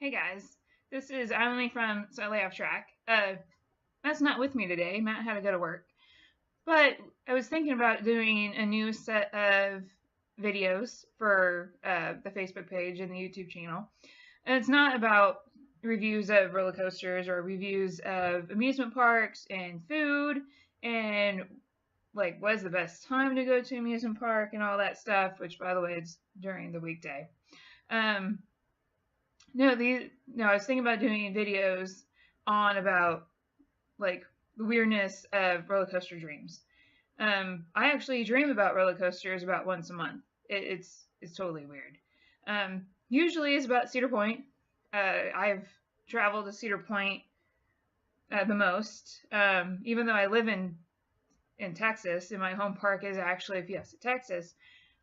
Hey guys, this is Eilonwy from Slightly Off Track. Matt's not with me today. Matt had to go to work. But I was thinking about doing a new set of videos for the Facebook page and the YouTube channel. And it's not about reviews of roller coasters or reviews of amusement parks and food and like what's the best time to go to an amusement park and all that stuff, which by the way is during the weekday. No, I was thinking about doing videos on about like the weirdness of roller coaster dreams. I actually dream about roller coasters about once a month. It's totally weird. Usually it's about Cedar Point. I've traveled to Cedar Point the most, even though I live in Texas, and my home park is actually Fiesta, Texas.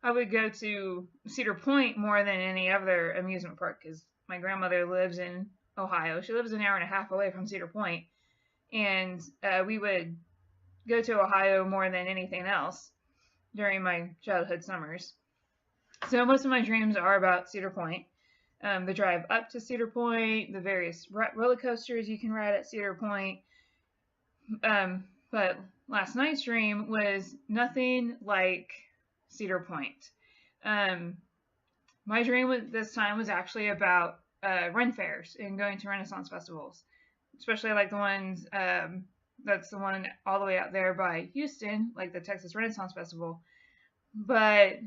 I would go to Cedar Point more than any other amusement park because my grandmother lives in Ohio. She lives an hour and a half away from Cedar Point, and we would go to Ohio more than anything else during my childhood summers. So most of my dreams are about Cedar Point. The drive up to Cedar Point, the various roller coasters you can ride at Cedar Point. But last night's dream was nothing like Cedar Point. My dream this time was actually about run fairs and going to Renaissance festivals, especially like the ones, that's the one all the way out there by Houston, like the Texas Renaissance Festival. But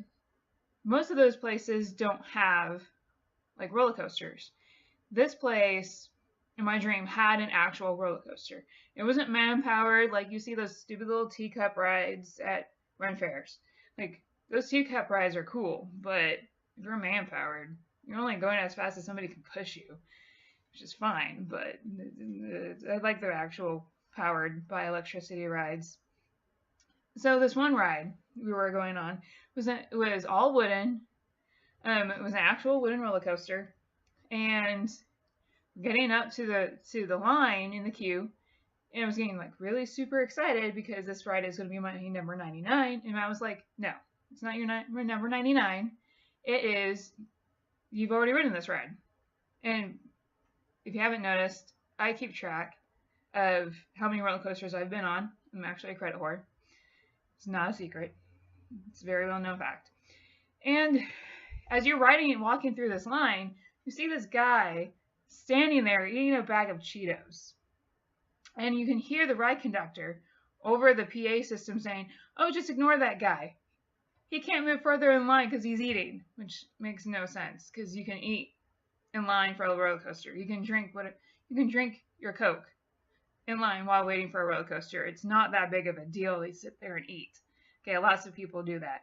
most of those places don't have like roller coasters. This place, in my dream, had an actual roller coaster. It wasn't man-powered like you see those stupid little teacup rides at run fairs. Like, those teacup rides are cool, but if you're man-powered, you're only going as fast as somebody can push you, which is fine, but I like the actual powered by electricity rides. So this one ride we were going on was all wooden. It was an actual wooden roller coaster, and getting up to the line in the queue, and I was getting like really super excited because this ride is going to be my number 99, and I was like, no, it's not your number 99. It is, you've already ridden this ride. And if you haven't noticed, I keep track of how many roller coasters I've been on. I'm actually a credit whore. It's not a secret. It's a very well known fact. And as you're riding and walking through this line, you see this guy standing there eating a bag of Cheetos. And you can hear the ride conductor over the PA system saying, oh, just ignore that guy. He can't move further in line because he's eating, which makes no sense because you can eat in line for a roller coaster. You can drink your Coke in line while waiting for a roller coaster. It's not that big of a deal. They sit there and eat. Okay, lots of people do that.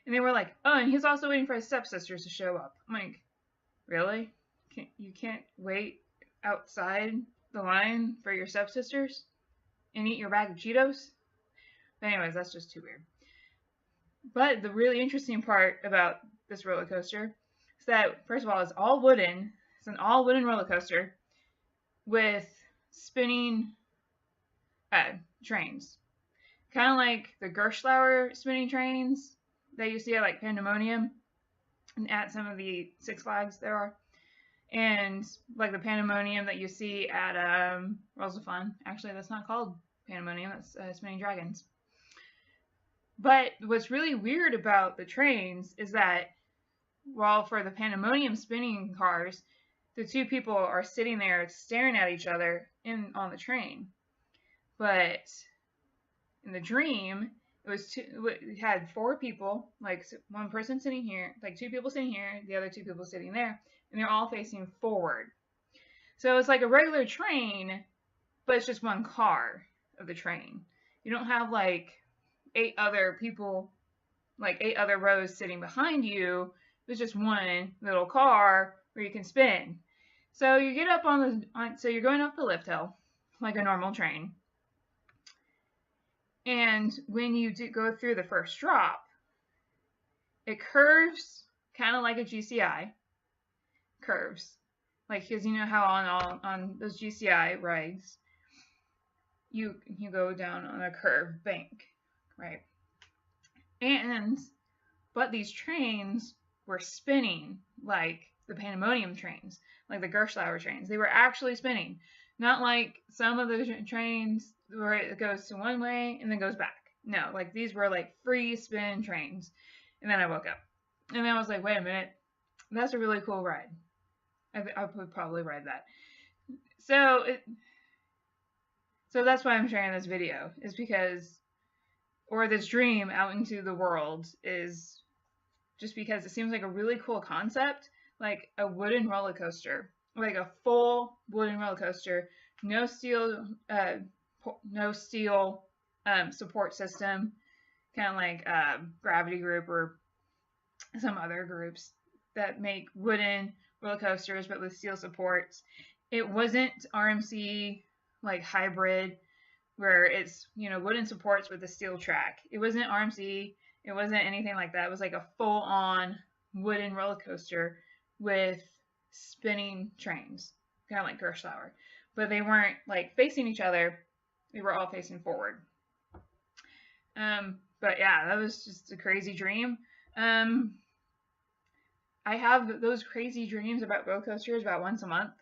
And they were like, oh, and he's also waiting for his stepsisters to show up. I'm like, really? You can't wait outside the line for your stepsisters and eat your bag of Cheetos? But anyways, that's just too weird. But the really interesting part about this roller coaster is that, first of all, it's all wooden. It's an all wooden roller coaster with spinning trains. Kind of like the Gerstlauer spinning trains that you see at like Pandemonium and at some of the Six Flags there are. And like the Pandemonium that you see at Worlds of Fun. Actually, that's not called Pandemonium, that's Spinning Dragons. But what's really weird about the trains is that while for the Pandemonium spinning cars, the two people are sitting there staring at each other on the train. But in the dream, it had four people, like one person sitting here, like two people sitting here, the other two people sitting there, and they're all facing forward. So it's like a regular train, but it's just one car of the train. You don't have like 8 other people, like 8 other rows sitting behind you. It's just one little car where you can spin. So you get up so you're going up the lift hill like a normal train. And when you go through the first drop, it curves kind of like a GCI. Curves. Like, because you know how on those GCI rides, you go down on a curved bank, right? But these trains were spinning like the pandemonium trains, like the Gerstlauer trains. They were actually spinning, not like some of the trains where it goes to one way and then goes back. No, like these were like free spin trains. And then I woke up, and then I was like, wait a minute, that's a really cool ride. I would probably ride that. So so that's why I'm sharing this video, is because, or this dream out into the world, is just because it seems like a really cool concept, like a wooden roller coaster, like a full wooden roller coaster, no steel support system, kind of like Gravity Group or some other groups that make wooden roller coasters but with steel supports. It wasn't RMC like hybrid where it's, you know, wooden supports with a steel track. It wasn't RMC. It wasn't anything like that. It was like a full-on wooden roller coaster with spinning trains, kind of like Gerstlauer. But they weren't like facing each other. They were all facing forward. But yeah, that was just a crazy dream. I have those crazy dreams about roller coasters about once a month.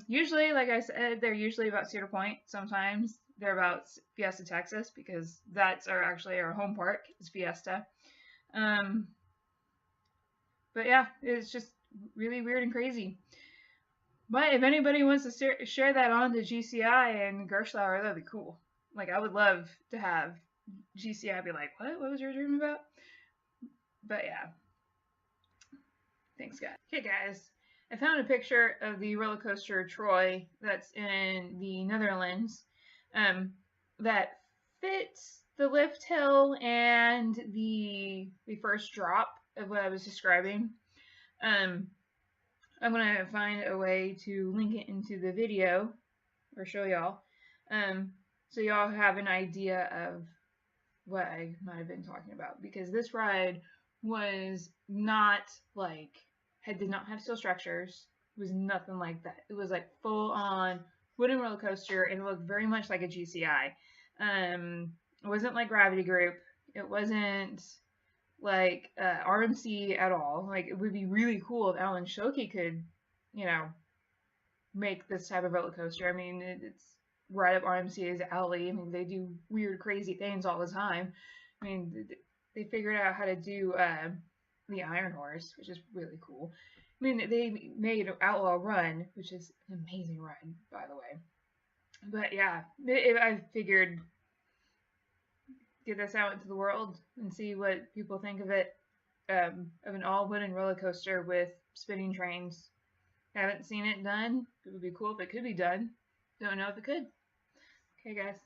Usually, like I said, they're usually about Cedar Point. Sometimes they're about Fiesta, Texas, because that's actually our home park is Fiesta. But yeah, it's just really weird and crazy. But if anybody wants to share that on to GCI and Gerstlauer, that'd be cool. Like, I would love to have GCI be like, what? What was your dream about? But yeah. Thanks, guys. Okay, guys. I found a picture of the roller coaster Troy that's in the Netherlands that fits the lift hill and the first drop of what I was describing. I'm going to find a way to link it into the video or show y'all so y'all have an idea of what I might have been talking about, because this ride was not like, did not have steel structures, was nothing like that. It was like full on wooden roller coaster, and it looked very much like a GCI. It wasn't like Gravity Group. It wasn't like RMC at all. Like, it would be really cool if Alan Shoki could, you know, make this type of roller coaster. I mean, it's right up RMC's alley. I mean, they do weird, crazy things all the time. I mean, they figured out how to do the Iron Horse, which is really cool. I mean, they made Outlaw Run, which is an amazing ride, by the way. But yeah, I figured get this out into the world and see what people think of it, of an all-wooden roller coaster with spinning trains. Haven't seen it done. It would be cool if it could be done. Don't know if it could. Okay, guys.